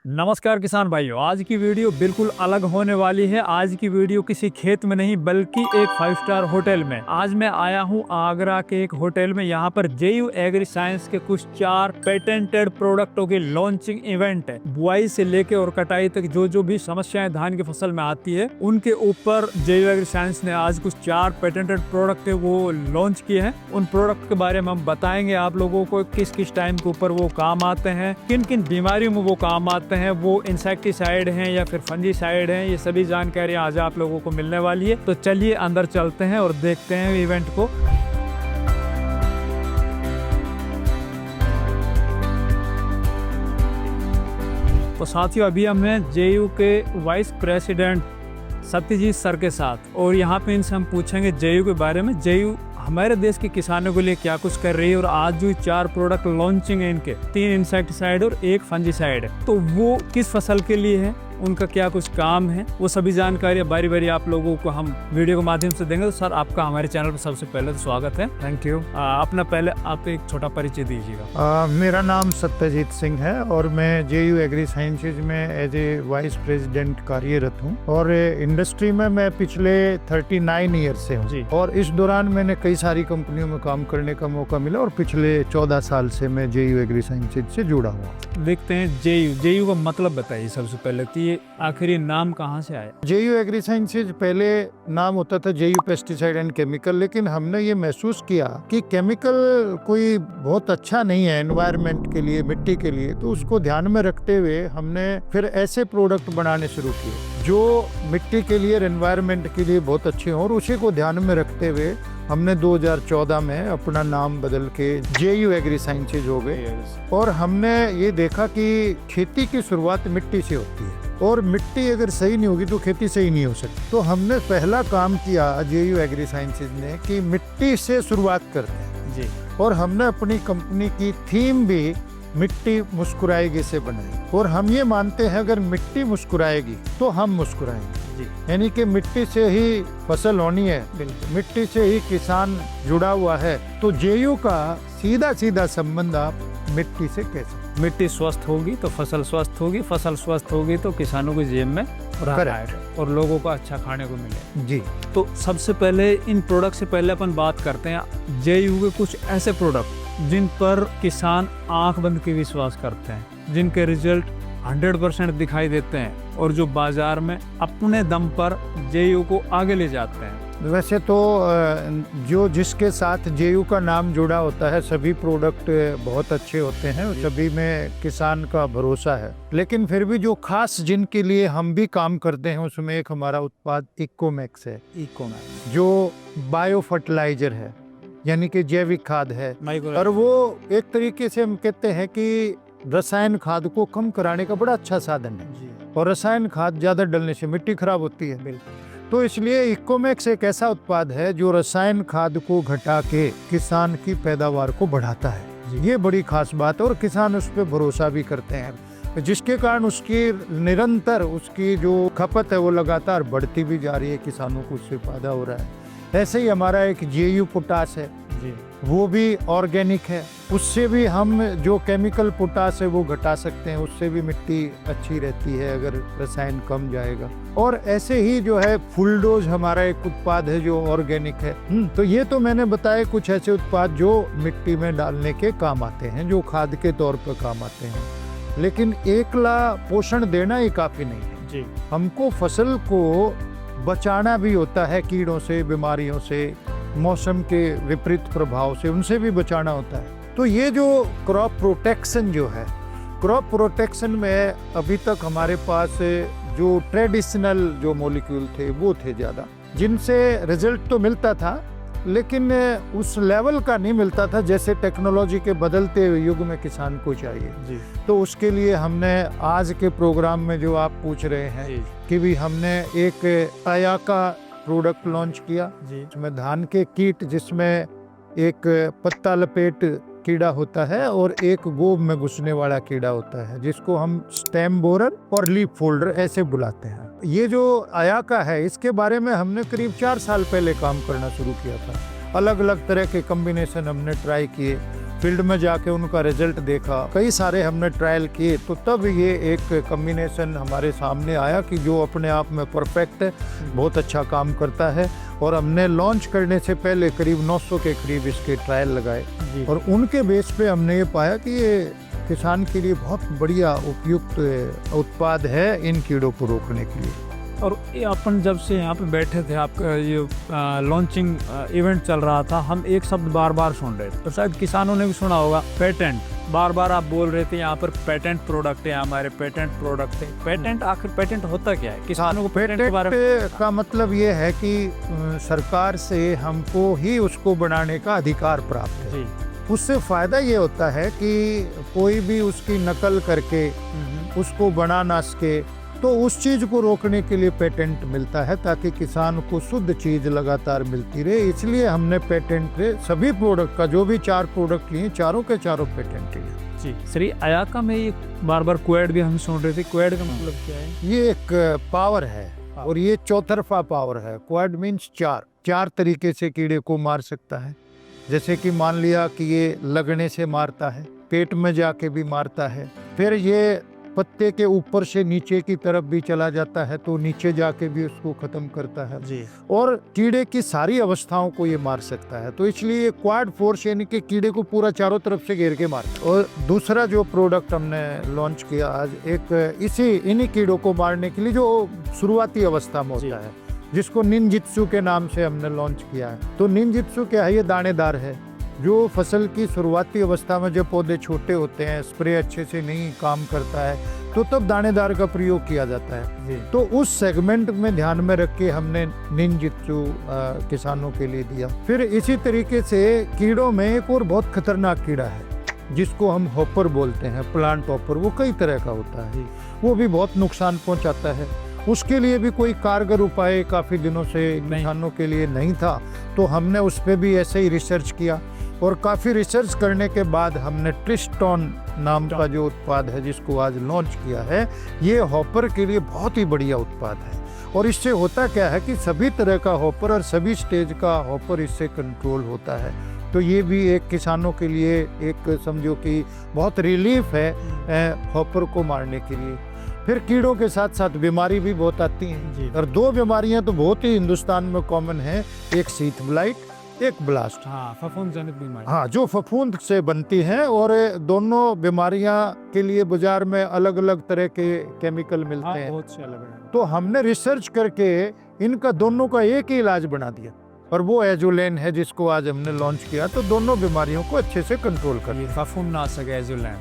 नमस्कार किसान भाइयों, आज की वीडियो बिल्कुल अलग होने वाली है। आज की वीडियो किसी खेत में नहीं बल्कि एक 5 स्टार होटल में। आज मैं आया हूं आगरा के एक होटल में। यहां पर जेयू एग्री साइंस के कुछ 4 पेटेंटेड प्रोडक्टों की लॉन्चिंग इवेंट है। बुआई से लेके और कटाई तक जो भी समस्याएं धान की फसल में आती है, उनके ऊपर जेयू एग्री साइंस ने आज कुछ 4 पेटेंटेड प्रोडक्ट है वो लॉन्च किए हैं। उन प्रोडक्ट के बारे में हम बताएंगे आप लोगों को, किस किस टाइम के ऊपर वो काम आते हैं, किन किन बीमारियों में वो काम आते हैं, वो इंसेक्टिसाइड हैं या फिर फंजीसाइड हैं। ये सभी जानकारी आज आप लोगों को मिलने वाली है। तो चलिए अंदर चलते हैं और देखते हैं इवेंट को। तो साथियों, अभी हमने जेयू के वाइस प्रेसिडेंट सत्यजीत सर के साथ, और यहाँ पे इनसे हम पूछेंगे जेयू के बारे में, जेयू हमारे देश के किसानों के लिए क्या कुछ कर रही है। और आज जो 4 प्रोडक्ट लॉन्चिंग है इनके, 3 इंसेक्टिसाइड और 1 फंजीसाइड है, तो वो किस फसल के लिए है, उनका क्या कुछ काम है, वो सभी जानकारी बारी बारी आप लोगों को हम वीडियो के माध्यम से देंगे। तो सर, आपका हमारे चैनल पर सबसे पहले तो स्वागत है। Thank you. अपना पहले आप एक छोटा परिचय दीजिएगा। मेरा नाम सत्यजीत सिंह है और मैं जेयू एग्री साइंसेज में एज ए वाइस प्रेसिडेंट कार्यरत हूँ। और इंडस्ट्री में मैं पिछले 39 ईयर से हूँ और इस दौरान मैंने कई सारी कंपनियों में काम करने का मौका मिला और पिछले 14 साल से मैं जेयू एग्री साइंसेज से जुड़ा हुआ। देखते हैं जेयू का मतलब बताइए सबसे पहले, तो ये आखिरी नाम कहाँ से आया? जेयू एग्री साइंसेज पहले नाम होता था जेयू पेस्टिसाइड एंड केमिकल, लेकिन हमने ये महसूस किया कि केमिकल कोई बहुत अच्छा नहीं है एनवायरनमेंट के लिए, मिट्टी के लिए। तो उसको ध्यान में रखते हुए हमने फिर ऐसे प्रोडक्ट बनाने शुरू किए जो मिट्टी के लिए, एनवायरनमेंट के लिए बहुत अच्छे हों। और उसी को ध्यान में रखते हुए हमने 2014 में अपना नाम बदल के जेयू एग्री साइंसेज हो गए। और हमने ये देखा कि खेती की शुरुआत मिट्टी से होती है और मिट्टी अगर सही नहीं होगी तो खेती सही नहीं हो सकती। तो हमने पहला काम किया जेयू एग्री साइंसेज ने कि मिट्टी से शुरुआत करते हैं जी। और हमने अपनी कंपनी की थीम भी मिट्टी मुस्कुराएगी से बनाई। और हम ये मानते हैं अगर मिट्टी मुस्कुराएगी तो हम मुस्कुराएंगे, यानी कि मिट्टी से ही फसल होनी है, मिट्टी से ही किसान जुड़ा हुआ है। तो जेयू का सीधा सीधा संबंध आप मिट्टी से कैसे, मिट्टी स्वस्थ होगी तो फसल स्वस्थ होगी, फसल स्वस्थ होगी तो किसानों की जेब में और लोगों को अच्छा खाने को मिले जी। तो सबसे पहले इन प्रोडक्ट से पहले अपन बात करते हैं जेयू के कुछ ऐसे प्रोडक्ट जिन पर किसान आंख बंद के विश्वास करते हैं, जिनके रिजल्ट 100% दिखाई देते हैं और जो बाजार में अपने दम पर जेयू को आगे ले जाते हैं। वैसे तो जो जिसके साथ जेयू का नाम जुड़ा होता है सभी प्रोडक्ट बहुत अच्छे होते हैं, सभी में किसान का भरोसा है। लेकिन फिर भी जो खास जिनके लिए हम भी काम करते हैं उसमें एक हमारा उत्पाद इकोमैक्स है। इकोमैक्स जो बायो फर्टिलाइजर है, यानी कि जैविक खाद है। और वो एक तरीके से हम कहते हैं कि रसायन खाद को कम कराने का बड़ा अच्छा साधन है। और रसायन खाद ज्यादा डलने से मिट्टी खराब होती है। तो इसलिए इकोमैक्स एक ऐसा उत्पाद है जो रसायन खाद को घटा के किसान की पैदावार को बढ़ाता है। ये बड़ी खास बात है और किसान उस पर भरोसा भी करते हैं, जिसके कारण उसकी निरंतर उसकी जो खपत है वो लगातार बढ़ती भी जा रही है, किसानों को उससे फायदा हो रहा है। ऐसे ही हमारा एक जेयू पोटास है जी, वो भी ऑर्गेनिक है। उससे भी हम जो केमिकल पोटास है वो घटा सकते हैं, उससे भी मिट्टी अच्छी रहती है अगर रसायन कम जाएगा। और ऐसे ही जो है फुलडोज हमारा एक उत्पाद है जो ऑर्गेनिक है। तो ये तो मैंने बताया कुछ ऐसे उत्पाद जो मिट्टी में डालने के काम आते हैं, जो खाद के तौर पर काम आते हैं। लेकिन एकला पोषण देना ही काफी नहीं है जी। हमको फसल को बचाना भी होता है कीड़ों से, बीमारियों से, मौसम के विपरीत प्रभाव से, उनसे भी बचाना होता है। तो ये जो क्रॉप प्रोटेक्शन जो है, क्रॉप प्रोटेक्शन में अभी तक हमारे पास जो ट्रेडिशनल जो मॉलिक्यूल थे वो थे ज़्यादा, जिनसे रिजल्ट तो मिलता था लेकिन उस लेवल का नहीं मिलता था जैसे टेक्नोलॉजी के बदलते हुए युग में किसान को चाहिए जी। तो उसके लिए हमने आज के प्रोग्राम में जो आप पूछ रहे हैं कि भी हमने एक आया का प्रोडक्ट लॉन्च किया जी। इसमें धान के कीट, जिसमें एक पत्ता लपेट कीड़ा होता है और एक गोब में घुसने वाला कीड़ा होता है, जिसको हम स्टेम बोरर और लीफ फोल्डर ऐसे बुलाते हैं। ये जो आयाका है इसके बारे में हमने करीब 4 साल पहले काम करना शुरू किया था। अलग अलग तरह के कॉम्बिनेशन हमने ट्राई किए फील्ड में जाके उनका रिजल्ट देखा, कई सारे हमने ट्रायल किए, तो तब ये एक कॉम्बिनेशन हमारे सामने आया कि जो अपने आप में परफेक्ट है, बहुत अच्छा काम करता है। और हमने लॉन्च करने से पहले करीब 900 के करीब इसके ट्रायल लगाए और उनके बेस पे हमने ये पाया कि ये किसान के लिए बहुत बढ़िया उपयुक्त उत्पाद है इन कीड़ों को रोकने के लिए। और ये अपन जब से यहाँ पे बैठे थे, आपका ये लॉन्चिंग इवेंट चल रहा था, हम एक शब्द बार बार सुन रहे थे, तो शायद किसानों ने भी सुना होगा, पेटेंट। बार बार आप बोल रहे थे यहाँ पर पेटेंट प्रोडक्ट है, हमारे पेटेंट प्रोडक्ट है। पेटेंट, आखिर पेटेंट होता क्या है? किसानों को पेटेंट के बारे में का मतलब ये है कि सरकार से हमको ही उसको बनाने का अधिकार प्राप्त है। उससे फायदा ये होता है कि कोई भी उसकी नकल करके उसको बना ना सके, तो उस चीज को रोकने के लिए पेटेंट मिलता है, ताकि किसान को शुद्ध चीज लगातार मिलती रहे। इसलिए हमने पेटेंट पे सभी प्रोडक्ट का, जो भी 4 प्रोडक्ट लिए, चारों के चारों पेटेंट लिए। जी श्री अयाका में ये बार बार क्वेड भी हम सुन रहे थे, क्वेड का मतलब क्या है? ये एक पावर है और ये चौतरफा पावर है। क्वेड मीन्स 4 तरीके से कीड़े को मार सकता है। जैसे कि मान लिया कि ये लगने से मारता है, पेट में जाके भी मारता है, फिर ये पत्ते के ऊपर से नीचे की तरफ भी चला जाता है, तो नीचे जाके भी उसको खत्म करता है जी। और कीड़े की सारी अवस्थाओं को ये मार सकता है। तो इसलिए क्वाड फोर्स यानी कि कीड़े को पूरा चारों तरफ से घेर के मारता है। और दूसरा जो प्रोडक्ट हमने लॉन्च किया आज, एक इन्हीं कीड़ों को मारने के लिए जो शुरुआती अवस्था में होता है, जिसको निंजित्सु के नाम से हमने लॉन्च किया है। तो निंजित्सु क्या है? ये दानेदार है, जो फसल की शुरुआती अवस्था में जब पौधे छोटे होते हैं, स्प्रे अच्छे से नहीं काम करता है, तो तब दानेदार का प्रयोग किया जाता है। तो उस सेगमेंट में ध्यान में रख के हमने निंजित्सु किसानों के लिए दिया। फिर इसी तरीके से कीड़ों में एक और बहुत खतरनाक कीड़ा है, जिसको हम हॉपर बोलते हैं, प्लांट हॉपर। वो कई तरह का होता है, वो भी बहुत नुकसान पहुंचाता है। उसके लिए भी कोई कारगर उपाय काफ़ी दिनों से किसानों के लिए नहीं था, तो हमने उस पर भी ऐसे ही रिसर्च किया और काफ़ी रिसर्च करने के बाद हमने ट्रिस्टॉन नाम का जो उत्पाद है, जिसको आज लॉन्च किया है, ये हॉपर के लिए बहुत ही बढ़िया उत्पाद है। और इससे होता क्या है कि सभी तरह का हॉपर और सभी स्टेज का हॉपर इससे कंट्रोल होता है। तो ये भी एक किसानों के लिए एक समझो कि बहुत रिलीफ है हॉपर को मारने के लिए। फिर कीड़ों के साथ साथ बीमारी भी बहुत आती हैं, और 2 बीमारियां तो बहुत ही हिंदुस्तान में कॉमन है, एक शीत ब्लाइट, एक ब्लास्ट। फफूंद जनित बीमारी। हाँ, जो फफूंद से बनती हैं, और दोनों बीमारियां के लिए बाजार में अलग अलग तरह के केमिकल मिलते हैं, बहुत से अलग। तो हमने रिसर्च करके इनका दोनों का एक ही इलाज बना दिया, और वो एजुलेन है, जिसको आज हमने लॉन्च किया। तो दोनों बीमारियों को अच्छे से कंट्रोल कर लिया। फफूंदनाशक एजुलेन,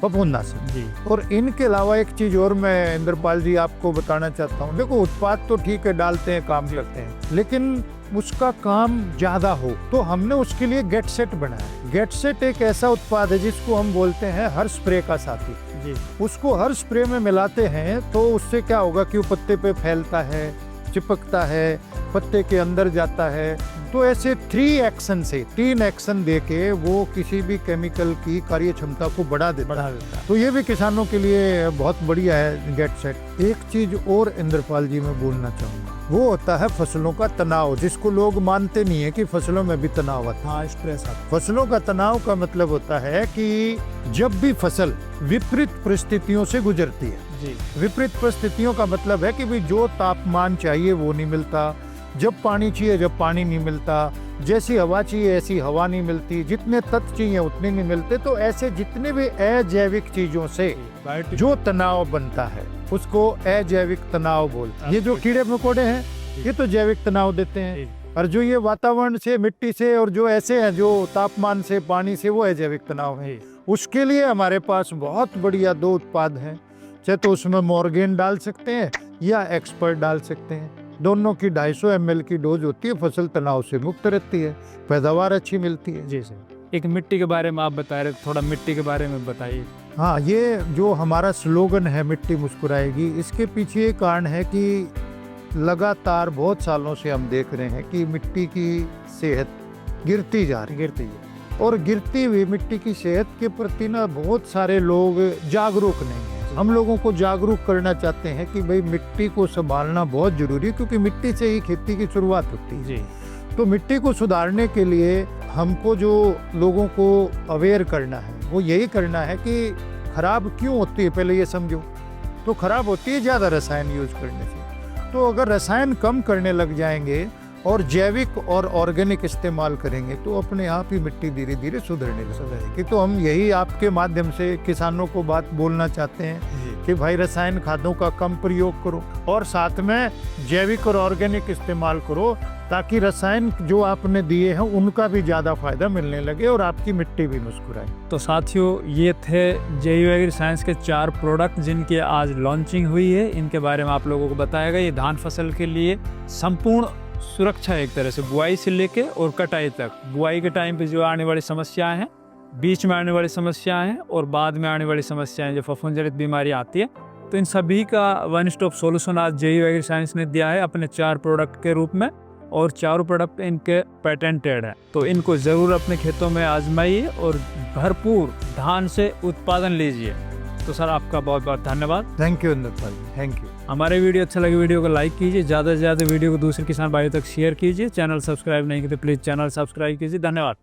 फफूंदनाशक जी। और इनके अलावा एक चीज और मैं इंद्रपाल जी आपको बताना चाहता हूँ। देखो, उत्पाद तो ठीक है, डालते हैं, काम करते हैं, लेकिन उसका काम ज्यादा हो, तो हमने उसके लिए गेट सेट बनाया। गेट सेट एक ऐसा उत्पाद है जिसको हम बोलते हैं हर स्प्रे का साथी जी। उसको हर स्प्रे में मिलाते हैं, तो उससे क्या होगा कि वो पत्ते पे फैलता है, चिपकता है, पत्ते के अंदर जाता है। तो ऐसे 3 एक्शन से 3 एक्शन देके वो किसी भी केमिकल की कार्य क्षमता को बढ़ा देता है। तो ये भी किसानों के लिए बहुत बढ़िया है गेट सेट। एक चीज और इंद्रपाल जी मैं बोलना चाहूँगा, वो होता है फसलों का तनाव, जिसको लोग मानते नहीं है कि फसलों में भी तनाव आता है। स्ट्रेस। फसलों का तनाव का मतलब होता है कि जब भी फसल विपरीत परिस्थितियों से गुजरती है जी। विपरीत परिस्थितियों का मतलब है कि भाई जो तापमान चाहिए वो नहीं मिलता, जब पानी चाहिए जब पानी नहीं मिलता, जैसी हवा चाहिए ऐसी हवा नहीं मिलती, जितने तत्व चाहिए उतने नहीं मिलते। तो ऐसे जितने भी अजैविक चीजों से जो तनाव बनता है, उसको अजैविक तनाव बोलते हैं। ये जो कीड़े मकोड़े हैं, ये तो जैविक तनाव देते हैं, और जो ये वातावरण से, मिट्टी से, और जो ऐसे हैं जो तापमान से, पानी से, वो अजैविक तनाव है। उसके लिए हमारे पास बहुत बढ़िया 2 उत्पाद हैं। चाहे तो उसमें मॉर्गेन डाल सकते हैं या एक्सपर्ट डाल सकते हैं। दोनों की 250 ml की डोज होती है। फसल तनाव से मुक्त रहती है, पैदावार अच्छी मिलती है। जी सर। एक मिट्टी के बारे में आप बता रहे, थोड़ा मिट्टी के बारे में बताइए। हाँ, ये जो हमारा स्लोगन है, मिट्टी मुस्कुराएगी, इसके पीछे ये कारण है कि लगातार बहुत सालों से हम देख रहे हैं कि मिट्टी की सेहत गिरती जा रही है, और गिरती हुई मिट्टी की सेहत के प्रति ना बहुत सारे लोग जागरूक नहीं हैं। हम लोगों को जागरूक करना चाहते हैं कि भाई मिट्टी को संभालना बहुत जरूरी है, क्योंकि मिट्टी से ही खेती की शुरुआत होती है। जी। तो मिट्टी को सुधारने के लिए हमको जो लोगों को अवेयर करना है वो यही करना है कि खराब क्यों होती है, पहले ये समझो। तो खराब होती है ज़्यादा रसायन यूज करने से। तो अगर रसायन कम करने लग जाएंगे और जैविक और ऑर्गेनिक इस्तेमाल करेंगे तो अपने आप ही मिट्टी धीरे धीरे सुधरने लग जाएगी। तो हम यही आपके माध्यम से किसानों को बात बोलना चाहते हैं कि भाई रसायन खादों का कम प्रयोग करो और साथ में जैविक और ऑर्गेनिक इस्तेमाल करो, ताकि रसायन जो आपने दिए हैं उनका भी ज़्यादा फायदा मिलने लगे और आपकी मिट्टी भी मुस्कुराए। तो साथियों, ये थे जेयू एग्री साइंस के 4 प्रोडक्ट जिनकी आज लॉन्चिंग हुई है। इनके बारे में आप लोगों को बताया गया। ये धान फसल के लिए संपूर्ण सुरक्षा, एक तरह से बुआई से लेके और कटाई तक। बुआई के टाइम पे जो आने वाली समस्याएं हैं, बीच में आने वाली समस्याएं हैं और बाद में आने वाली समस्याएं, जो फफूंदजनित बीमारी आती है, तो इन सभी का वन स्टॉप सॉल्यूशन आज जेयू एग्री साइंस ने दिया है अपने 4 प्रोडक्ट के रूप में। और 4 प्रोडक्ट इनके पेटेंटेड है। तो इनको ज़रूर अपने खेतों में आजमाइए और भरपूर धान से उत्पादन लीजिए। तो सर, आपका बहुत बहुत धन्यवाद। थैंक यू अंदर भाई, थैंक यू। हमारे वीडियो अच्छा लगे वीडियो को लाइक कीजिए, ज़्यादा से ज़्यादा वीडियो को दूसरे किसान भाइयों तक शेयर कीजिए। चैनल सब्सक्राइब नहीं किए तो प्लीज़ चैनल सब्सक्राइब कीजिए। धन्यवाद।